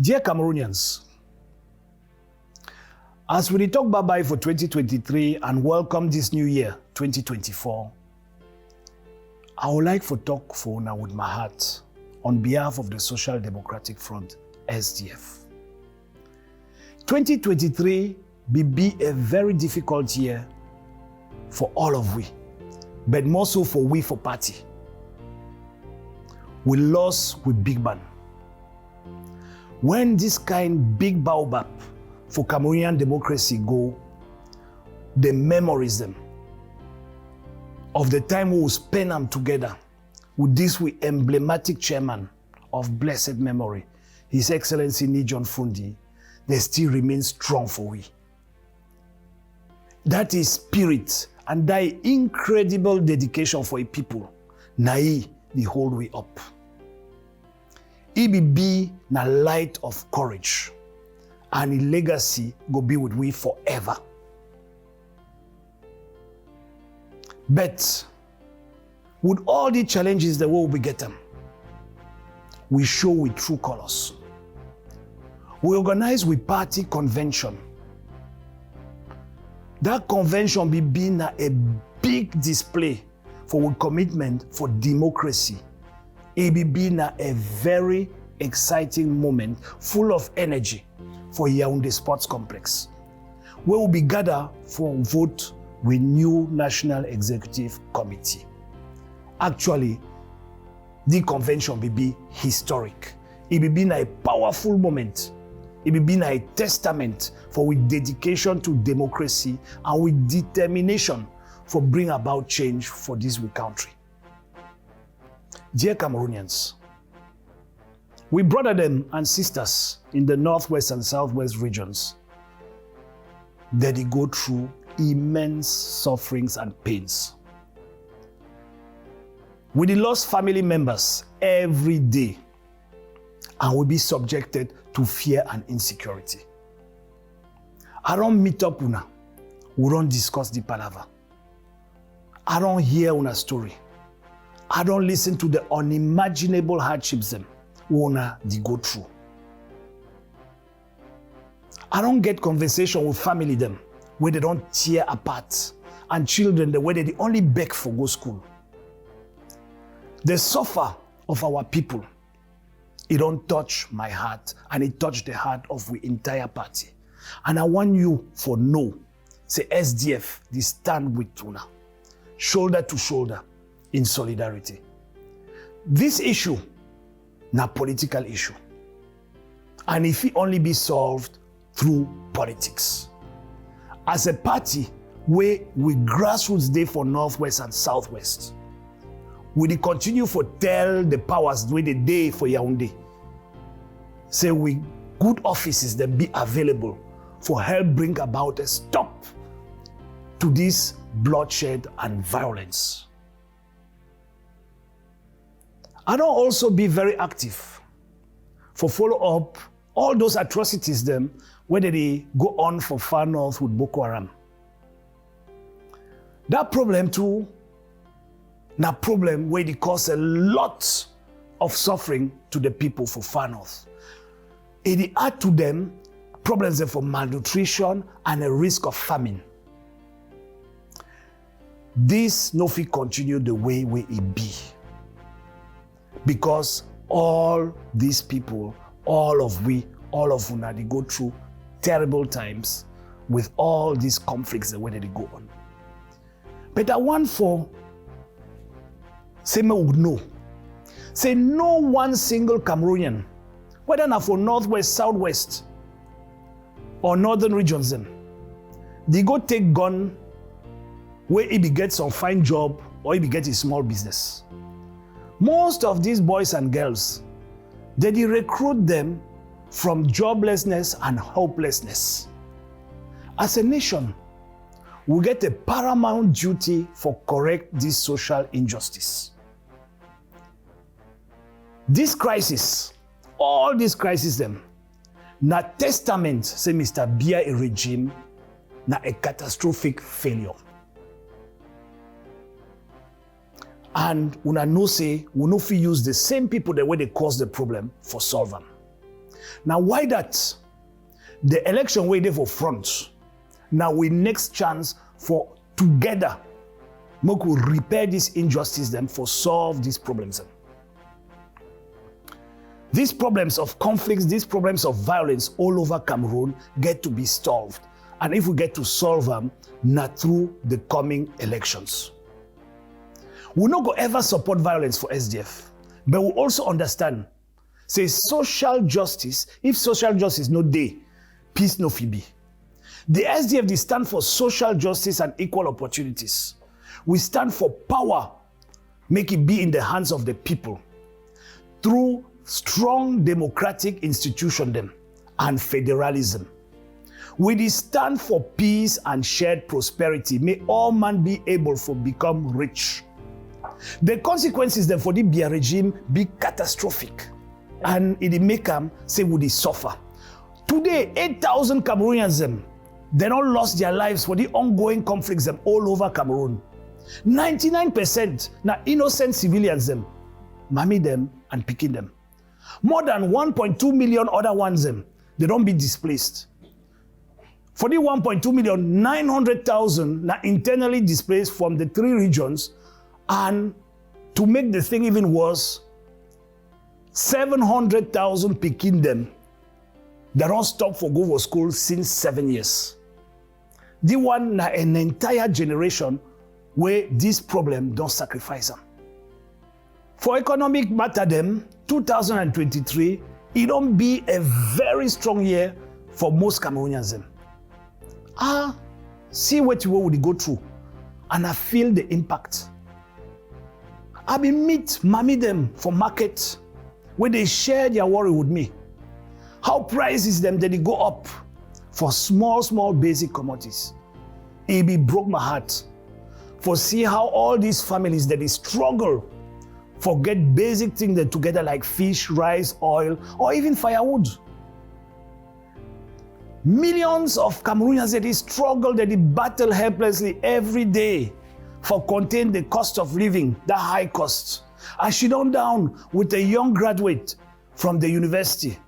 Dear Cameroonians, as we talk bye-bye for 2023 and welcome this new year, 2024, I would like to talk for now with my heart on behalf of the Social Democratic Front, SDF. 2023 will be a very difficult year for all of we, but more so for we for party. We lost with big man. When this kind big baobab for Cameroonian democracy go, the memories them of the time we will spend them together with this we emblematic chairman of blessed memory, His Excellency Nijon Fundi, they still remain strong for we. That is spirit and that incredible dedication for a people, the hold we up. It be na light of courage and a legacy go be with we forever. But with all the challenges that we will be getting, we show with true colors. We organize with party convention. That convention be being a big display for our commitment for democracy. It be being a very exciting moment full of energy for Yaoundé Sports Complex, where we'll be gathered for vote with new National Executive Committee. Actually, the convention will be historic. It will be a powerful moment. It will be a testament for with dedication to democracy and with determination for bring about change for this country. Dear Cameroonians, we brother them and sisters in the northwest and southwest regions that they go through immense sufferings and pains. We lost family members every day and will be subjected to fear and insecurity. I don't meet up una, we don't discuss the palaver. I don't hear una story. I don't listen to the unimaginable hardships them una they go through. I don't get conversation with family them where they don't tear apart and children the way they only beg for go school. The suffer of our people, it don't touch my heart and it touch the heart of the entire party. And I want you for know, say SDF, they stand with una, shoulder to shoulder in solidarity. This issue, na political issue. And if it only be solved through politics. As a party, where we grassroots day for Northwest and Southwest, we continue for tell the powers where the day for Yaoundé. Say we good offices that be available for help bring about a stop to this bloodshed and violence. I don't also be very active for follow up all those atrocities them whether they go on for far north with Boko Haram. That problem too, na problem where it cause a lot of suffering to the people for far north. It add to them problems for malnutrition and a risk of famine. This no fit continue the way it be. Because all these people, all of una, they go through terrible times with all these conflicts the way that they go on. But I want for, say me would know, say no one single Cameroonian, whether not for Northwest, Southwest, or Northern regions them, they go take gun where he be get some fine job or he be get a small business. Most of these boys and girls, they recruit them from joblessness and hopelessness. As a nation, we get a paramount duty for correct this social injustice. This crisis, all these crises them, na testament, say Mr. Bia a regime, na a catastrophic failure. And una know say, we no fit use the same people the way they cause the problem for solve them. Now, why that? The election way there for front. Now we next chance for together, we could repair this injustice then for solve these problems. These problems of conflicts, these problems of violence all over Cameroon get to be solved. And if we get to solve them, not through the coming elections. We're not going to ever support violence for SDF, but we also understand, say social justice, if social justice no day, peace no fi be. The SDF, they stand for social justice and equal opportunities. We stand for power, make it be in the hands of the people through strong democratic institution them and federalism. We stand for peace and shared prosperity. May all man be able to become rich. The consequences then for the Biya regime be catastrophic, and it make them say would they suffer. Today, 8,000 Cameroonians them, they don't lost their lives for the ongoing conflicts them all over Cameroon. 99% na innocent civilians them, mommy them and picking them. More than 1.2 million other ones them, they don't be displaced. For the 1.2 million, 900,000 na internally displaced from the 3 regions, and to make the thing even worse, 700,000 picking them. They don't stop for go to school since 7 years. The one na an entire generation where this problem don't sacrifice them. For economic matter them, 2023, it don't be a very strong year for most Cameroonians them. See what you would go through, and I feel the impact. I be meet mommy them for market where they share their worry with me. How prices them that they go up for small basic commodities. It be broke my heart for see how all these families that they struggle for get basic things that together like fish, rice, oil, or even firewood. Millions of Cameroonians that they struggle, that they battle helplessly every day for contain the cost of living, the high cost. I sit down with a young graduate from the university.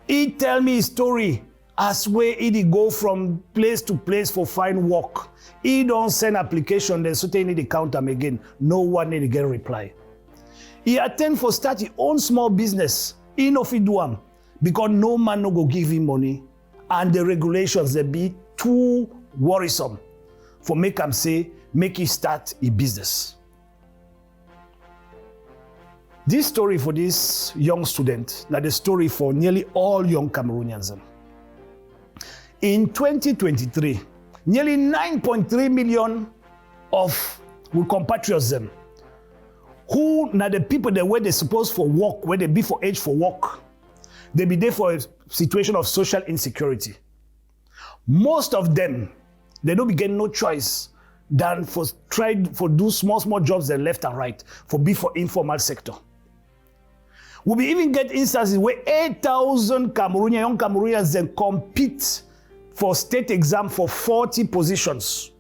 He tell me his story as where he go from place to place for find work. He don't send application, then so they need to count them again. No one need to get a reply. He attend for start his own small business. He no fit do am because no man no go give him money, and the regulations they be too worrisome for make him say make he start a business. This story for this young student, now the story for nearly all young Cameroonians. In 2023, nearly 9.3 million of we compatriots them, who now the people that where they supposed for work, where they be for age for work, they be there for a situation of social insecurity. Most of them, they don't be getting no choice than for try for do small jobs that left and right, for be for informal sector. We even get instances where 8,000 young Cameroonians then compete for state exam for 40 positions,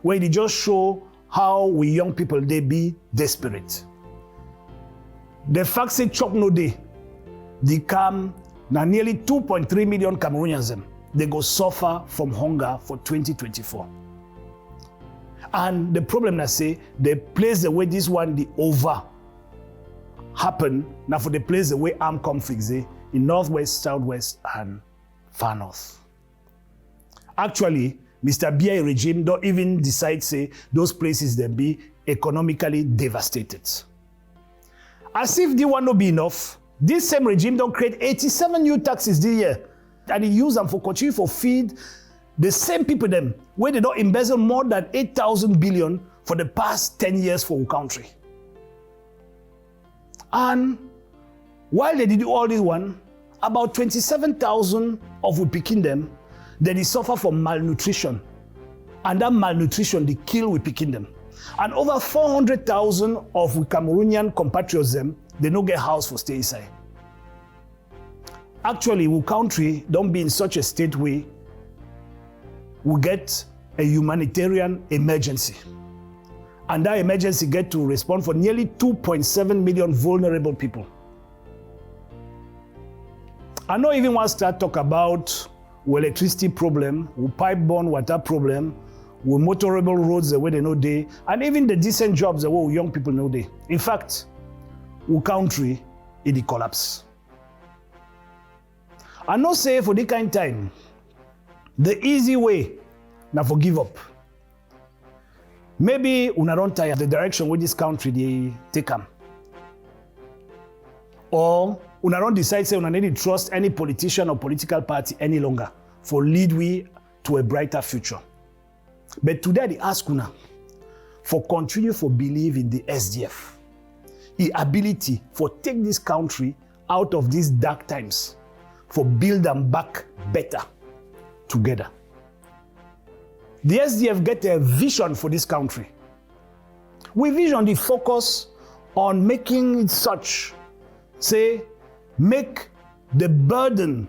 where they just show how we young people, they be desperate. The fact say chop no day, they come, now nearly 2.3 million Cameroonians, they go suffer from hunger for 2024. And the problem I say, the place the way this one, the over happen, now for the place the way armed conflicts in northwest, southwest, and far north. Actually, Mr. Biya regime don't even decide say those places they be economically devastated. As if they want to be enough, this same regime don't create 87 new taxes this year, and they use them for continue for feed the same people them where they don't embezzle more than 8,000 billion for the past 10 years for our country. And while they did all this one, about 27,000 of we picking them, they suffer from malnutrition. And that malnutrition, they kill we picking them. And over 400,000 of we Cameroonian compatriots them, they don't get house for stay inside. Actually, our country don't be in such a state where we get a humanitarian emergency. And that emergency get to respond for nearly 2.7 million vulnerable people. I know even want to start talk about electricity problem, pipe-borne water problem, motorable roads the way they know they, and even the decent jobs the way young people know they. In fact, our country it collapse. I know say for this kind of time, the easy way now for give up. Maybe una don't tire the direction where this country they take them. Or una don't decide say una need to trust any politician or political party any longer for lead we to a brighter future. But today they ask una for continue for believe in the SDF. The ability for take this country out of these dark times, for build them back better together. The SDF get a vision for this country. We vision the focus on making it such, say, make the burden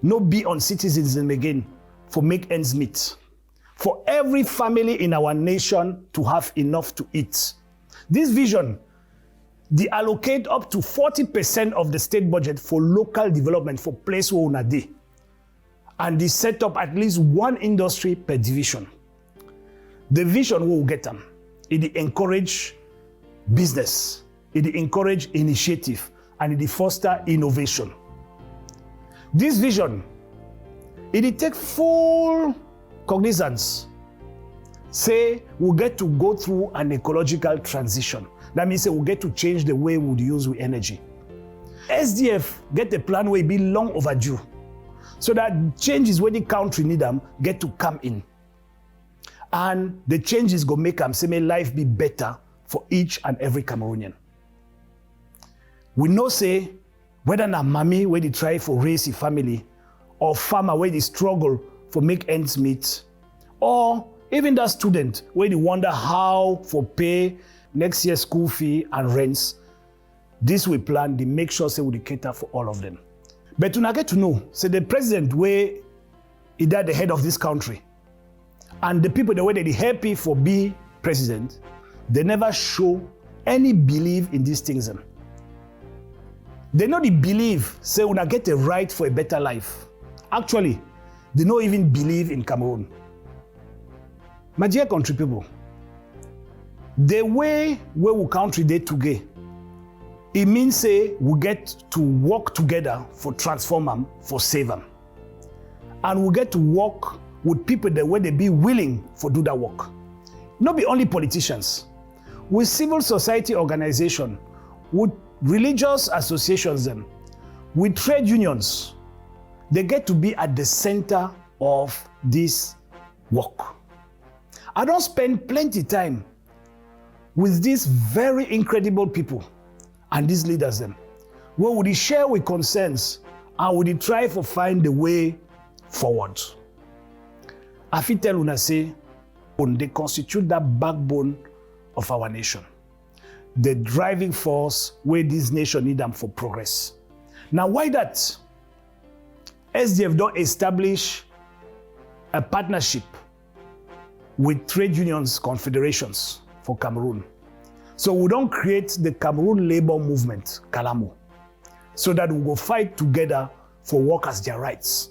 not be on citizens again for make ends meet. For every family in our nation to have enough to eat. This vision, they allocate up to 40% of the state budget for local development for place where una dey. And they set up at least one industry per division. The vision will get them. It encourage business, it encourage initiative, and it foster innovation. This vision, it take full cognizance. Say we get to go through an ecological transition. That means we'll get to change the way we use our energy. SDF get a plan where it be long overdue. So that changes where the country need them get to come in. And the changes go make them say may life be better for each and every Cameroonian. We know say whether na mommy where they try for raise a family, or farmer where they struggle for make ends meet, or even that student where they wonder how for pay next year's school fee and rents. This we plan to make sure say we cater for all of them. But to get to know, say the president where he at the head of this country, and the people the way they happy for be president, they never show any belief in these things. They know they believe, say we get a right for a better life. Actually, they don't even believe in Cameroon. My dear country people, the way where we country day today, it means say we get to work together for transform them, for save them. And we get to work with people the way they be willing for do that work. Not be only politicians, with civil society organization, with religious associations, them, with trade unions, they get to be at the center of this work. I don't spend plenty time with these very incredible people and these leaders them, where would they share with concerns and would they try to find the way forward. I feel tell una say, they constitute that backbone of our nation, the driving force where this nation need them for progress. Now, why that? SDF don't establish a partnership with trade unions confederations for Cameroon. So we don't create the Cameroon labor movement, Kalamo, so that we go fight together for workers' their rights.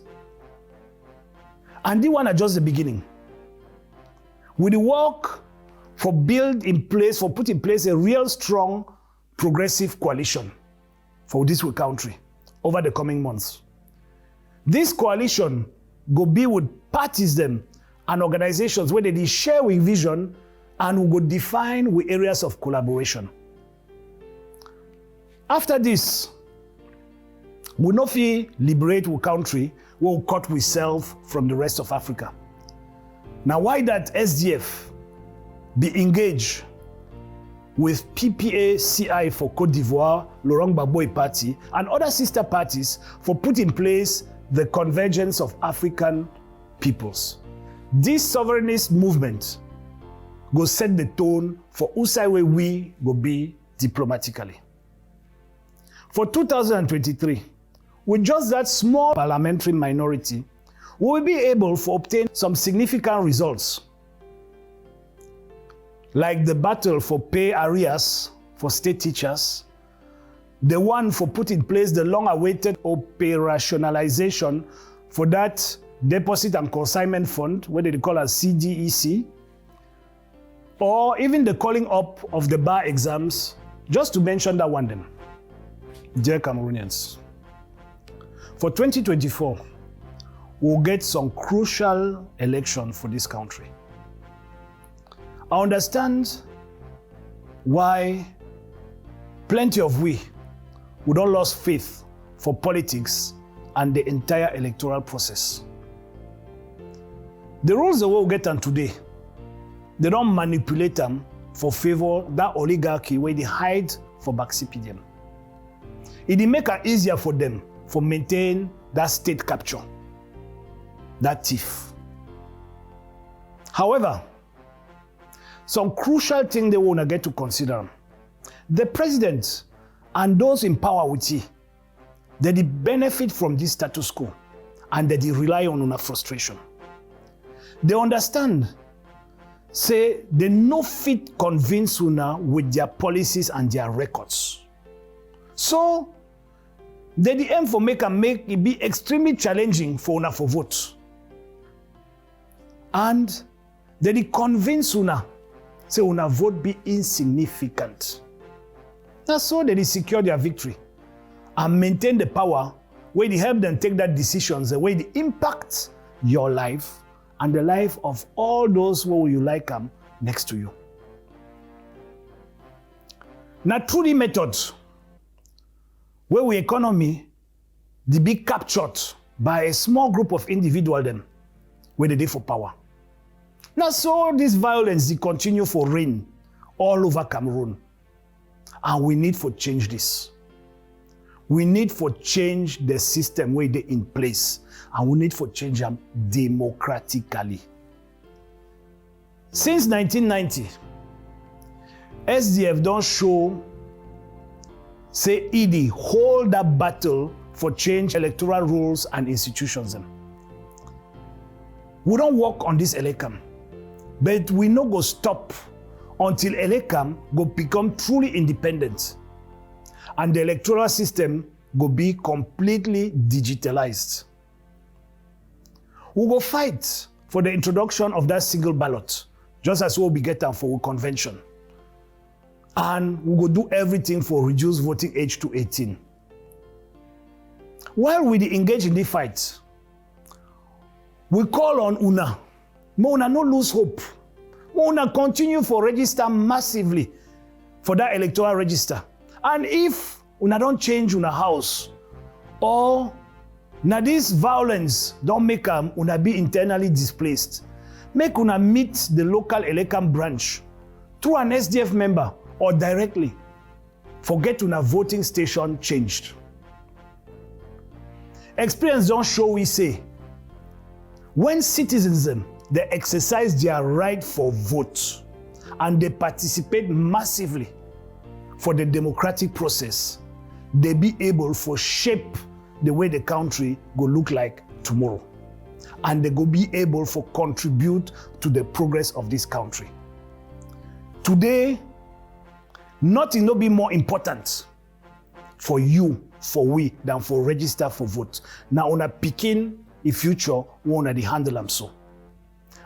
And this one is just the beginning. With the work for put in place a real strong progressive coalition for this country over the coming months. This coalition go be with parties them and organizations where they share with vision and we go define with areas of collaboration. After this, we not feel liberate our country, we'll cut ourselves from the rest of Africa. Now why that SDF be engaged with PPA-CI for Côte d'Ivoire, Laurent Gbagbo party, and other sister parties for put in place the convergence of African peoples. This sovereignist movement go set the tone for whose way we go be diplomatically. For 2023, with just that small parliamentary minority, we will be able to obtain some significant results, like the battle for pay arrears for state teachers, the one for put in place the long-awaited operationalization for that Deposit and Consignment Fund, what they call as CDEC, or even the calling up of the bar exams, just to mention that one then. Dear Cameroonians, for 2024, we'll get some crucial election for this country. I understand why plenty of we don't lose faith for politics and the entire electoral process. The rules that we'll get on today, they don't manipulate them for favor that oligarchy where they hide for backseat. It make it easier for them for maintain that state capture, that thief. However, some crucial thing they want to get to consider. The president and those in power with he, they benefit from this status quo and they rely on frustration. They understand, say, they no fit convince una with their policies and their records. So, they aim for make it be extremely challenging for una for vote. And they convince una, say una vote be insignificant. That's so they secure their victory and maintain the power where they help them take that decisions, the way they impact your life and the life of all those who you like them next to you. Now, through the method where we economy they be captured by a small group of individuals them where they for power. Now, so this violence they continue for reign all over Cameroon, and we need for change this. We need for change the system where they in place, and we need for change them democratically. Since 1990, SDF don't show, say, ED hold that battle for change electoral rules and institutions. We don't work on this election, but we no go stop until election go become truly independent and the electoral system go be completely digitalized. We go fight for the introduction of that single ballot, just as we'll be getting for our convention. And we go do everything for reduce voting age to 18. While we engage in the fight, we call on una. Una no lose hope. Una continue for register massively for that electoral register. And if una don't change una house, or na this violence don't make una be internally displaced, make una meet the local election branch through an SDF member or directly. Forget una voting station changed. Experience don't show we say, when citizens they exercise their right for vote and they participate massively for the democratic process, they be able for shape the way the country go look like tomorrow. And they go be able for contribute to the progress of this country. Today, nothing no be more important for you, for we, than for register for vote. Now, una picking in future, we una the handle them so.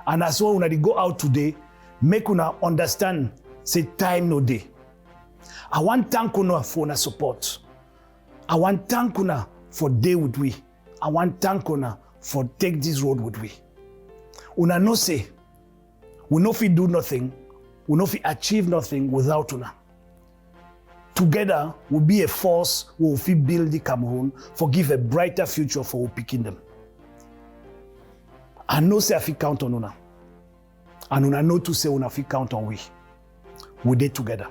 And as well, una go out today, make una understand, say time no day. I want thank una for una support. I want thank una for day with we. I want thank una for take this road with we. Una no say, we no fit do nothing, we no fit achieve nothing without una. Together, we'll be a force who will fit build the Cameroon, for give a brighter future for our picking them. I know say I fit count on una. And una know to say una fit count on we. We did together.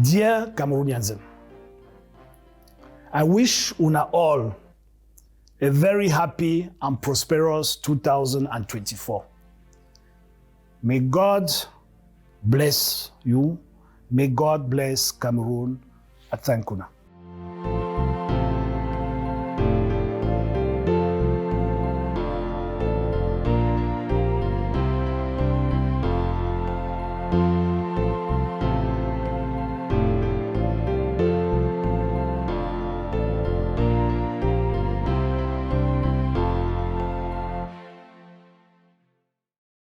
Dear Cameroonians, I wish una all a very happy and prosperous 2024. May God bless you. May God bless Cameroon. I thank you.